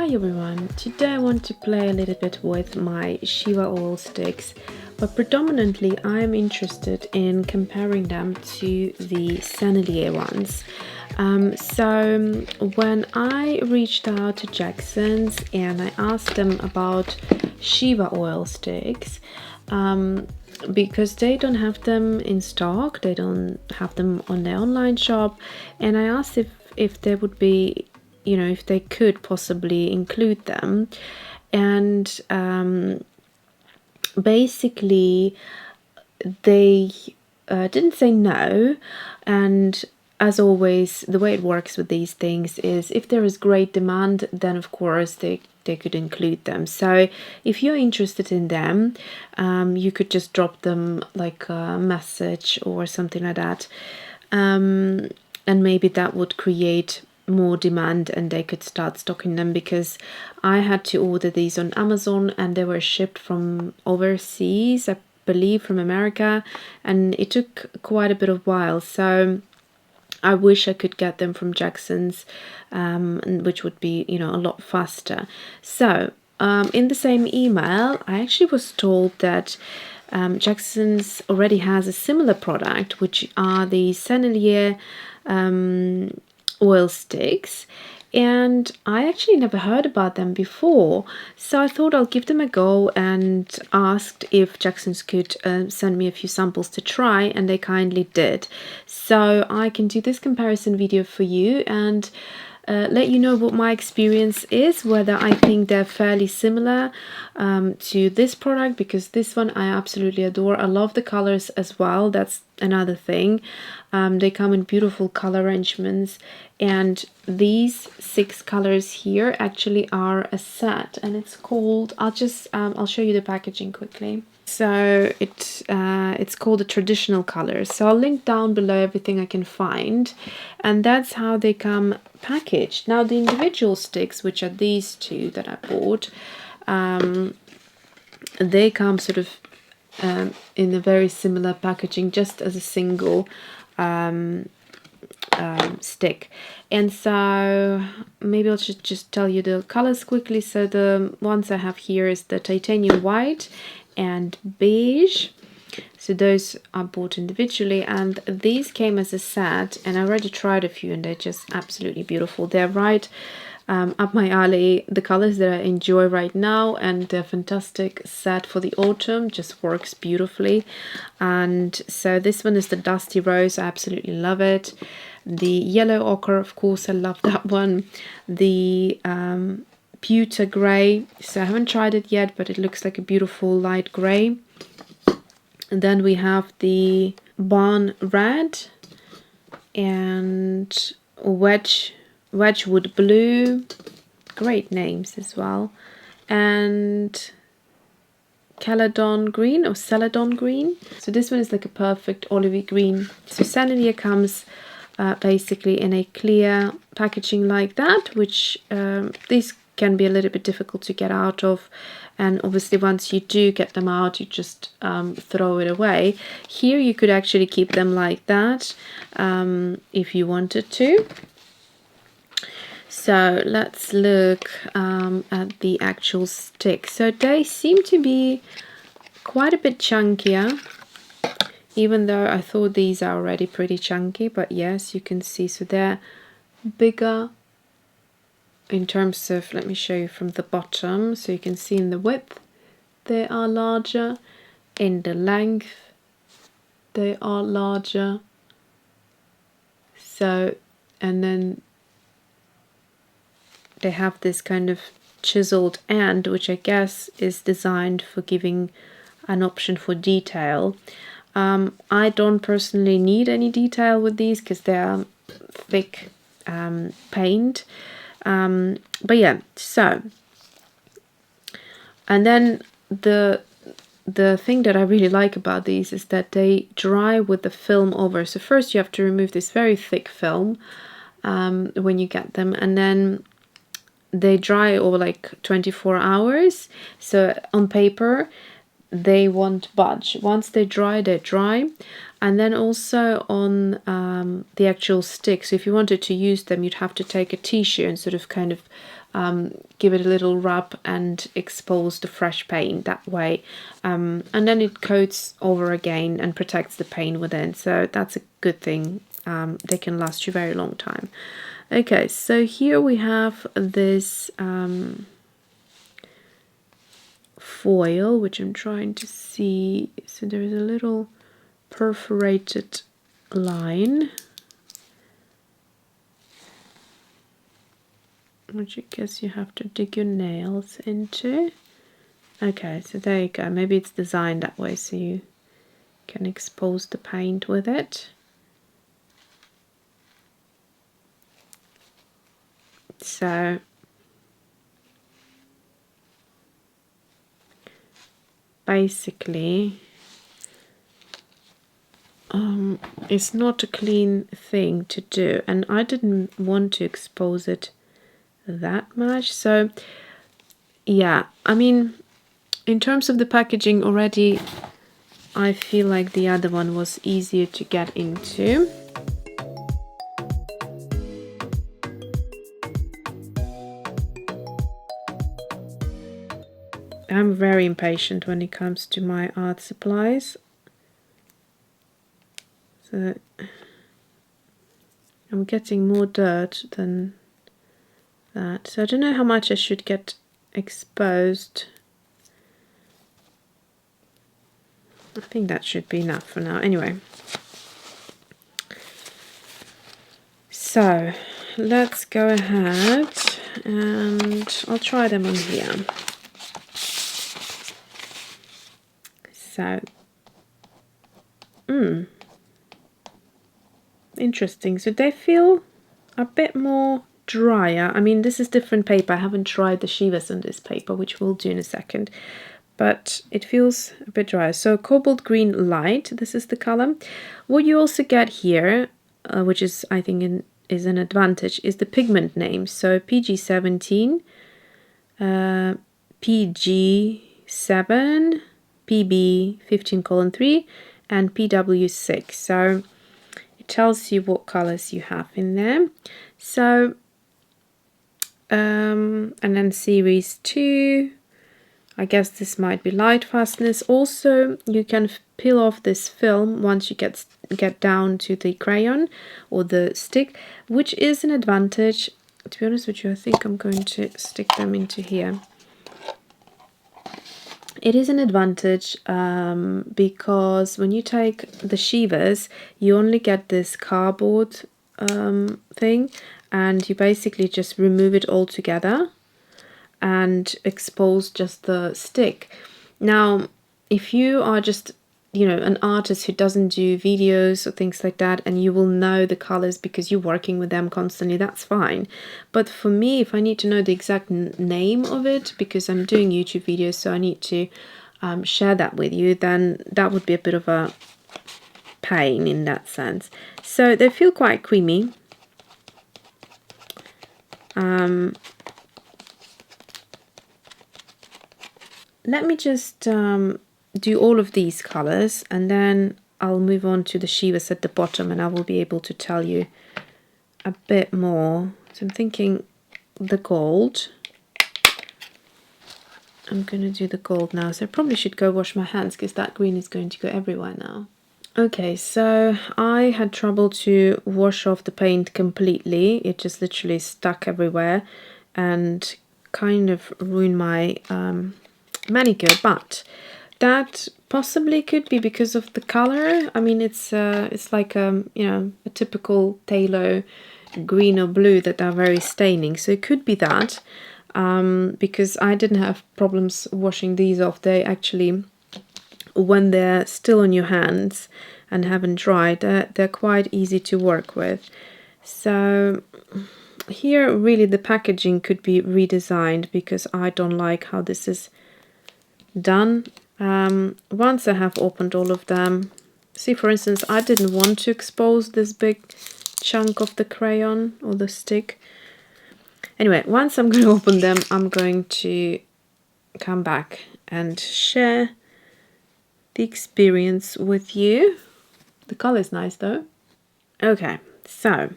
Hi everyone, today I want to play a little bit with my Shiva oil sticks, but predominantly I'm interested in comparing them to the Sennelier ones. So when I reached out to Jackson's and I asked them about Shiva oil sticks, because they don't have them in stock, they don't have them on their online shop, and I asked if they would be, if they could possibly include them, and basically they didn't say no. And as always, the way it works with these things is if there is great demand, then of course they could include them. So if you're interested in them, you could just drop them like a message or something like that, and maybe that would create more demand and they could start stocking them, because I had to order these on Amazon and they were shipped from overseas, I believe from America, and it took quite a bit of while. So I wish I could get them from Jackson's, which would be, a lot faster. So in the same email, I actually was told that Jackson's already has a similar product, which are the Sennelier oil sticks, and I actually never heard about them before, so I thought I'll give them a go and asked if Jackson's could send me a few samples to try, and they kindly did. So I can do this comparison video for you and let you know what my experience is, whether I think they're fairly similar to this product, because this one I absolutely adore. I love the colors as well, that's another thing. They come in beautiful color arrangements, and these 6 colors here actually are a set, and it's called, I'll show you the packaging quickly. So it's called the traditional colors. So I'll link down below everything I can find, and that's how they come packaged. Now the individual sticks, which are these 2 that I bought, they come sort of in a very similar packaging, just as a single stick. And so maybe I'll just tell you the colors quickly. So the ones I have here is the titanium white and beige. So those I bought individually, and these came as a set, and I already tried a few and they're just absolutely beautiful. They're right up my alley, the colors that I enjoy right now, and they're fantastic set for the autumn, just works beautifully. And so this one is the dusty rose, I absolutely love it. The yellow ochre, of course, I love that one. The pewter grey, so I haven't tried it yet, but it looks like a beautiful light grey. And then we have the barn red and Wedgwood blue, great names as well, and Caledon green or Celadon green. So this one is like a perfect olivey green. So Sennelier comes basically in a clear packaging like that, which these can be a little bit difficult to get out of, and obviously once you do get them out, you just throw it away. Here you could actually keep them like that if you wanted to. So let's look at the actual stick. So they seem to be quite a bit chunkier, even though I thought these are already pretty chunky, but yes, you can see, so they're bigger in terms of, let me show you from the bottom, so you can see in the width they are larger, in the length they are larger. So, and then they have this kind of chiseled end, which I guess is designed for giving an option for detail. I don't personally need any detail with these because they're thick paint. But yeah, so, and then the thing that I really like about these is that they dry with the film over. So first you have to remove this very thick film when you get them, and then they dry over like 24 hours. So on paper they won't budge. Once they dry, they're dry. And then also on the actual stick, so if you wanted to use them, you'd have to take a tissue and sort of kind of give it a little rub and expose the fresh paint that way, and then it coats over again and protects the paint within, so that's a good thing. They can last you a very long time. Okay, so here we have this foil, which I'm trying to see. So there is a little perforated line, which I guess you have to dig your nails into. Okay, so there you go. Maybe it's designed that way so you can expose the paint with it. So basically it's not a clean thing to do, and I didn't want to expose it that much. So yeah, I mean, in terms of the packaging already, I feel like the other one was easier to get into. I'm very impatient when it comes to my art supplies. So I'm getting more dirt than that. So I don't know how much I should get exposed. I think that should be enough for now. Anyway. So let's go ahead and I'll try them on here. So, interesting. So they feel a bit more drier. I mean, this is different paper. I haven't tried the Shivas on this paper, which we'll do in a second. But it feels a bit drier. So cobalt green light, this is the color. What you also get here, which is, I think, is an advantage, is the pigment name. So PG17, PG7, PB15:3, and PW6. So it tells you what colors you have in there. So and then series 2, I guess this might be light fastness. Also, you can peel off this film once you get down to the crayon or the stick, which is an advantage. To be honest with you, I think I'm going to stick them into here. It is an advantage because when you take the Shivas, you only get this cardboard thing, and you basically just remove it all together and expose just the stick. Now, if you are just, you know, an artist who doesn't do videos or things like that, and you will know the colors because you're working with them constantly, that's fine. But for me, if I need to know the exact name of it, because I'm doing YouTube videos, so I need to share that with you, then that would be a bit of a pain in that sense. So they feel quite creamy. Let me just do all of these colors, and then I'll move on to the Shivas at the bottom, and I will be able to tell you a bit more. So I'm thinking the gold. I'm going to do the gold now. So I probably should go wash my hands because that green is going to go everywhere now. Okay, so I had trouble to wash off the paint completely. It just literally stuck everywhere and kind of ruined my manicure, but that possibly could be because of the color. I mean, it's like you know, a typical phthalo green or blue that are very staining, so it could be that. Because I didn't have problems washing these off. They actually, when they're still on your hands and haven't dried, they're quite easy to work with. So here really the packaging could be redesigned because I don't like how this is done. Once I have opened all of them, see, for instance, I didn't want to expose this big chunk of the crayon or the stick. Anyway, once I'm going to open them, I'm going to come back and share the experience with you. The color is nice though. Okay, so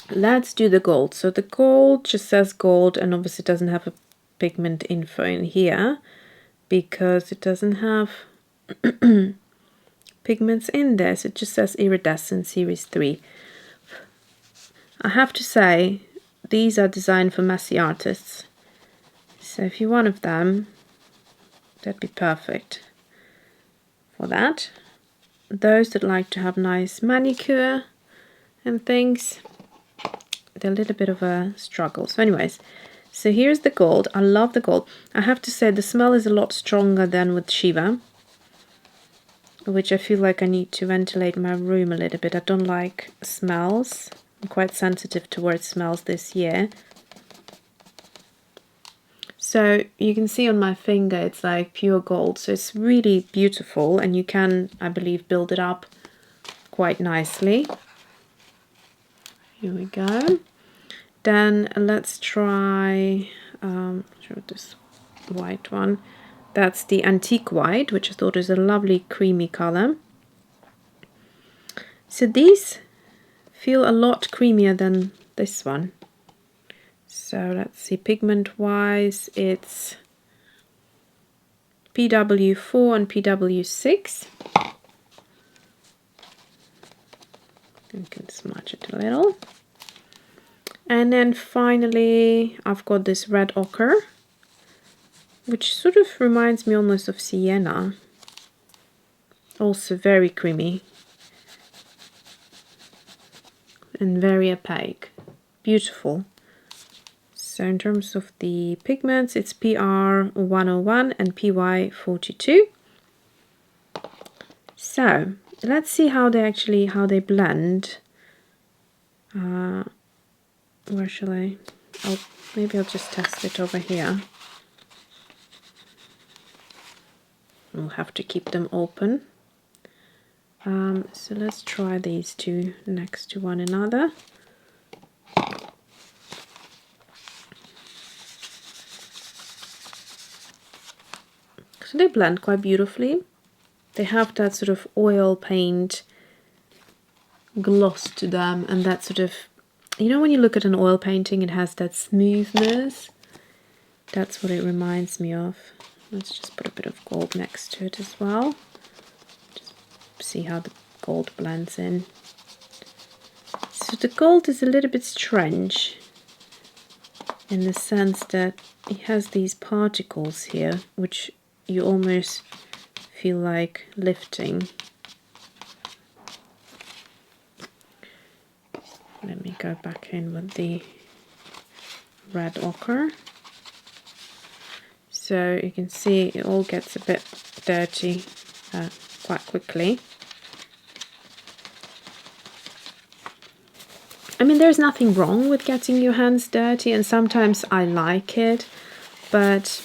let's do the gold. So the gold just says gold, and obviously doesn't have a pigment info in here because it doesn't have pigments in there. So it just says iridescent series 3. I have to say, these are designed for messy artists. So if you're one of them, that'd be perfect for that. Those that like to have nice manicure and things, they're a little bit of a struggle. So anyways, so here's the gold. I love the gold. I have to say the smell is a lot stronger than with Shiva, which I feel like I need to ventilate my room a little bit. I don't like smells. I'm quite sensitive towards smells this year. So you can see on my finger it's like pure gold, so it's really beautiful, and you can, I believe, build it up quite nicely. Here we go. Then let's try this white one. That's the antique white, which I thought is a lovely creamy color. So these feel a lot creamier than this one. So let's see, pigment wise, it's PW4 and PW6. You can smudge it a little. And then finally, I've got this red ochre, which sort of reminds me almost of sienna. Also very creamy and very opaque. Beautiful. So in terms of the pigments, it's PR101 and PY42. So let's see how they blend. Where shall I? Maybe I'll just test it over here. We'll have to keep them open. So let's try these two next to one another. So they blend quite beautifully. They have that sort of oil paint gloss to them, and that sort of, you know, when you look at an oil painting, it has that smoothness. That's what it reminds me of. Let's just put a bit of gold next to it as well. Just see how the gold blends in. So the gold is a little bit strange in the sense that it has these particles here, which you almost feel like lifting. Let me go back in with the red ochre. So you can see it all gets a bit dirty quite quickly. I mean, there's nothing wrong with getting your hands dirty, and sometimes I like it, but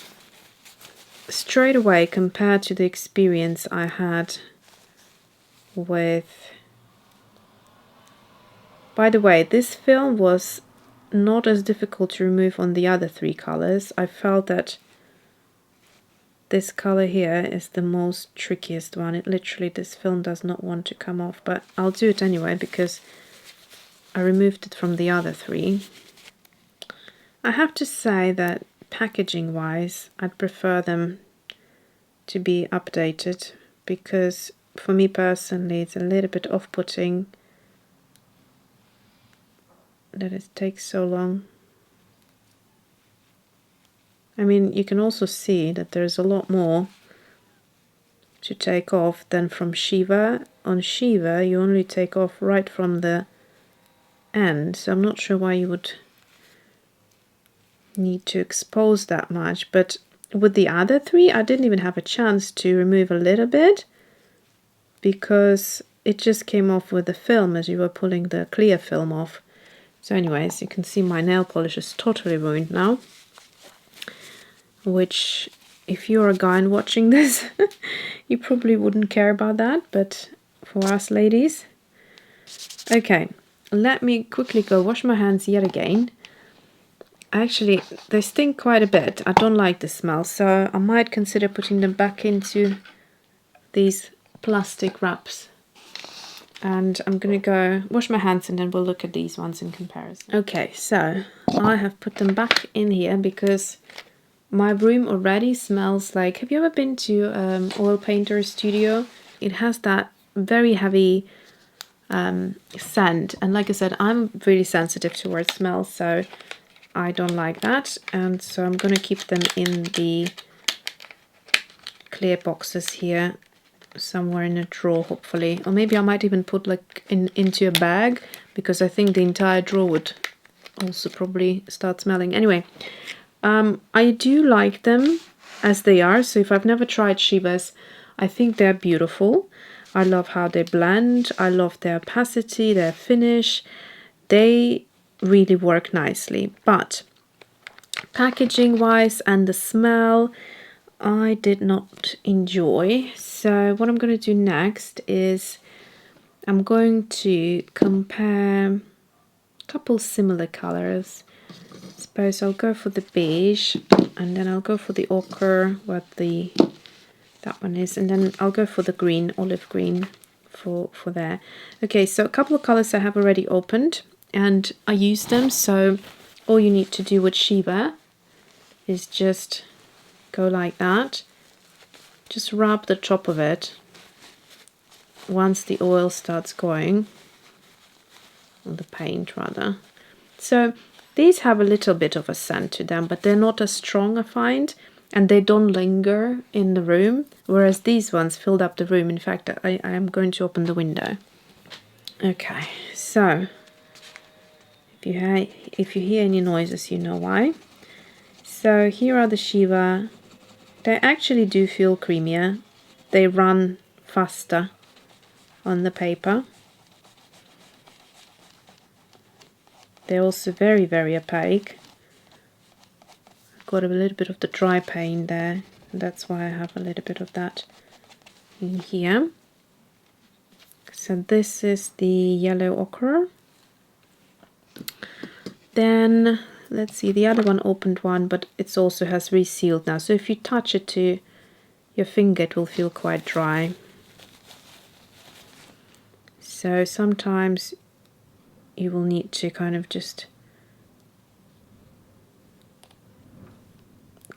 straight away, compared to the experience I had with... By the way, this film was not as difficult to remove on the other 3 colors. I felt that this color here is the most trickiest one. It literally, this film does not want to come off, but I'll do it anyway because I removed it from the other 3. I have to say that packaging wise, I'd prefer them to be updated, because for me personally it's a little bit off-putting that it takes so long. I mean, you can also see that there's a lot more to take off than from Shiva. On Shiva you only take off right from the end, so I'm not sure why you would need to expose that much. But with the other 3 I didn't even have a chance to remove a little bit, because it just came off with the film as you were pulling the clear film off. So anyways, you can see my nail polish is totally ruined now, which if you're a guy and watching this you probably wouldn't care about that, but for us ladies. Okay, let me quickly go wash my hands yet again. Actually, they stink quite a bit. I don't like the smell, so I might consider putting them back into these plastic wraps. And I'm gonna go wash my hands and then we'll look at these ones in comparison. Okay, so I have put them back in here because my room already smells like, have you ever been to oil painter studio? It has that very heavy scent, and like I said, I'm really sensitive towards smell, so I don't like that. And so I'm gonna keep them in the clear boxes here, somewhere in a drawer hopefully, or maybe I might even put like into a bag, because I think the entire drawer would also probably start smelling. Anyway, I do like them as they are. So if I've never tried Shivas, I think they're beautiful. I love how they blend. I love their opacity, their finish. They really work nicely. But packaging wise and the smell, I did not enjoy. So what I'm going to do next is I'm going to compare a couple similar colors. I suppose I'll go for the beige, and then I'll go for the ochre, what that one is, and then I'll go for the green, olive green for there. Okay, so a couple of colors I have already opened and I use them. So all you need to do with Shiva is just go like that, just rub the top of it once the oil starts going, or the paint rather. So these have a little bit of a scent to them, but they're not as strong, I find, and they don't linger in the room, whereas these ones filled up the room. In fact, I am going to open the window. Okay, so if you hear any noises, you know why. So here are the Shiva. They actually do feel creamier. They run faster on the paper. They're also very, very opaque. I've got a little bit of the dry paint there. That's why I have a little bit of that in here. So this is the yellow ochre. Then let's see, the other one opened one, but it also has resealed now. So if you touch it to your finger, it will feel quite dry. So sometimes you will need to kind of just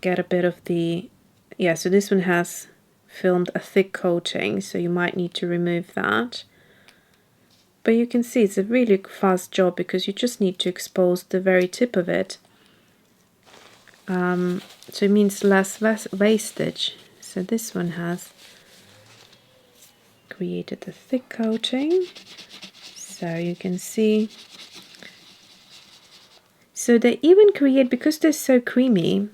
get a bit of the, yeah, so this one has filmed a thick coating, so you might need to remove that. But you can see it's a really fast job because you just need to expose the very tip of it. So it means less wastage. So this one has created a thick coating. So you can see. So they even create, because they're so creamy,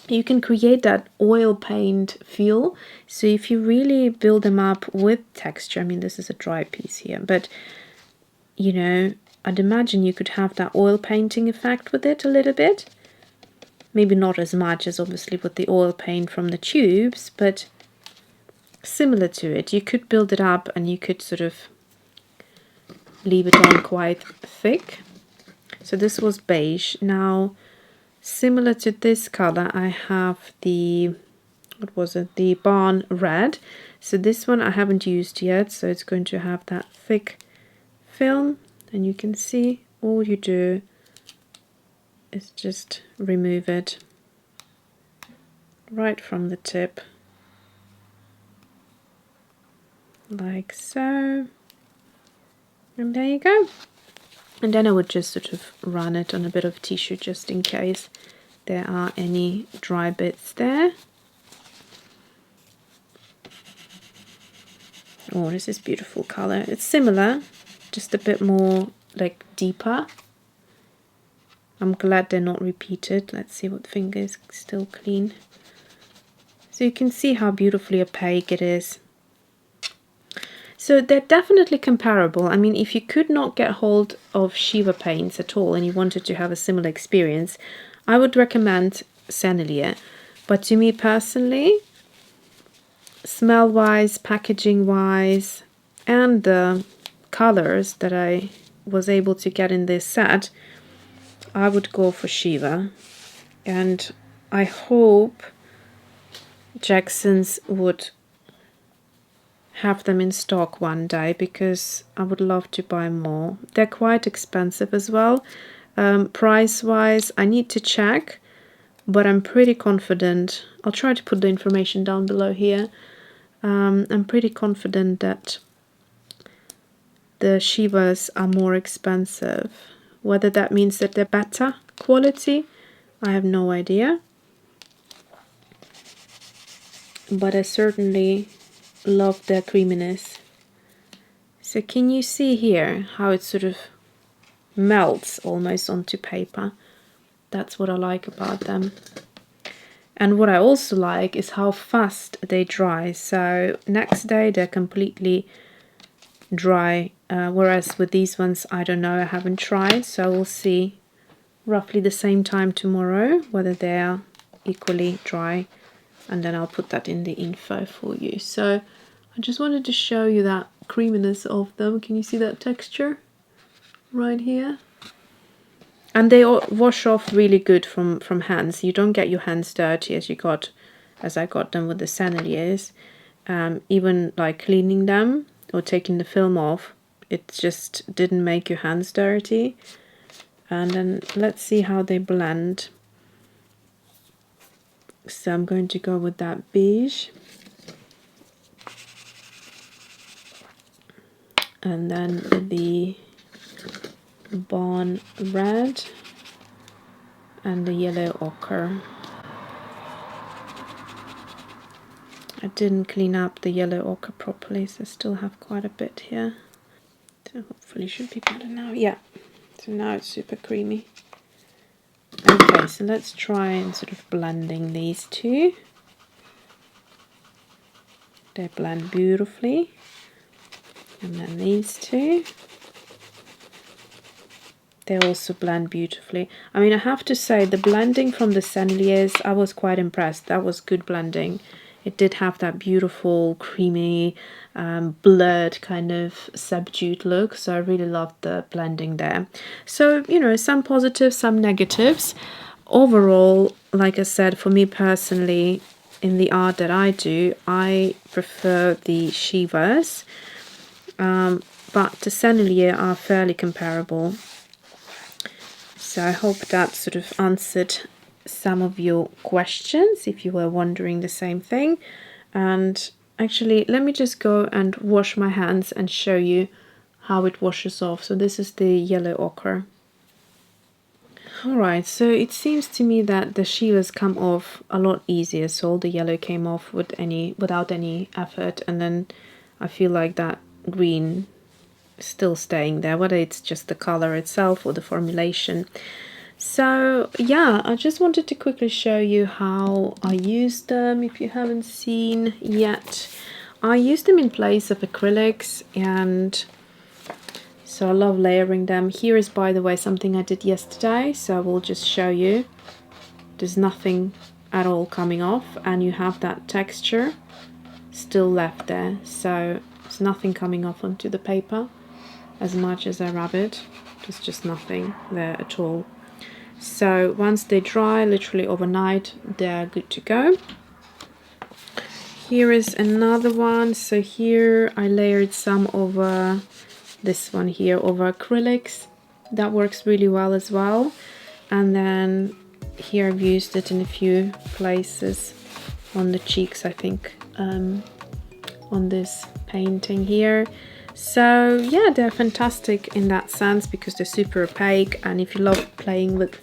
you can create that oil paint feel. So if you really build them up with texture, I mean, this is a dry piece here, but you know, I'd imagine you could have that oil painting effect with it a little bit. Maybe not as much as obviously with the oil paint from the tubes, but similar to it. You could build it up and you could sort of leave it on quite thick. So this was beige. Now, similar to this color, I have the, what was it, the barn red. So this one I haven't used yet, so it's going to have that thick film, and you can see all you do is just remove it right from the tip, like so, and there you go. And then I would just sort of run it on a bit of tissue just in case there are any dry bits there. Oh, this is beautiful color. It's similar, just a bit more like deeper. I'm glad they're not repeated. Let's see what finger is still clean. So you can see how beautifully opaque it is. So they're definitely comparable. I mean, if you could not get hold of Shiva paints at all and you wanted to have a similar experience, I would recommend Sennelier. But to me personally, smell-wise, packaging-wise, and the colors that I was able to get in this set, I would go for Shiva. And I hope Jackson's would have them in stock one day because I would love to buy more. They're quite expensive as well. Price wise, I need to check, but I'm pretty confident. I'll try to put the information down below here. I'm pretty confident that the Shivas are more expensive. Whether that means that they're better quality, I have no idea. But I certainly love their creaminess. So can you see here how it sort of melts almost onto paper? That's what I like about them. And what I also like is how fast they dry. So next day they're completely dry, whereas with these ones, I don't know, I haven't tried, so we'll see roughly the same time tomorrow whether they are equally dry, and then I'll put that in the info for you. So I just wanted to show you that creaminess of them. Can you see that texture right here? And they all wash off really good from hands. You don't get your hands dirty as I got them with the Senneliers. Even like cleaning them or taking the film off, it just didn't make your hands dirty. And then let's see how they blend. So I'm going to go with that beige. And then the Barn Red and the Yellow Ochre. I didn't clean up the Yellow Ochre properly, so I still have quite a bit here. So hopefully should be better now. Yeah, so now it's super creamy. Okay, so let's try and sort of blending these two. They blend beautifully. And then these two. They also blend beautifully. I mean, I have to say the blending from the Senneliers, I was quite impressed. That was good blending. It did have that beautiful, creamy, blurred kind of subdued look. So I really loved the blending there. So, you know, some positives, some negatives. Overall, like I said, for me personally, in the art that I do, I prefer the Shivas. But the Sennelier are fairly comparable. So I hope that sort of answered some of your questions if you were wondering the same thing. And actually, let me just go and wash my hands and show you how it washes off. So this is the Yellow Ochre. Alright, so it seems to me that the Shivas come off a lot easier. So all the yellow came off without any effort, and then I feel like that green still staying there, whether it's just the color itself or the formulation. So yeah, I just wanted to quickly show you how I use them if you haven't seen yet. I use them in place of acrylics, and so I love layering them. Here is, by the way, something I did yesterday, so I will just show you. There's nothing at all coming off, and you have that texture still left there, so there's nothing coming off onto the paper. As much as I rub it, there's just nothing there at all. So once they dry, literally overnight, they're good to go. Here is another one. So here I layered some over this one here over acrylics. That works really well as well. And then here I've used it in a few places on the cheeks, I think, on this painting here. So yeah, they're fantastic in that sense because they're super opaque, and if you love playing with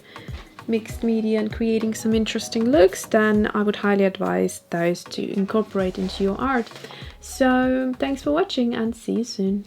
mixed media and creating some interesting looks, then I would highly advise those to incorporate into your art. So thanks for watching and see you soon.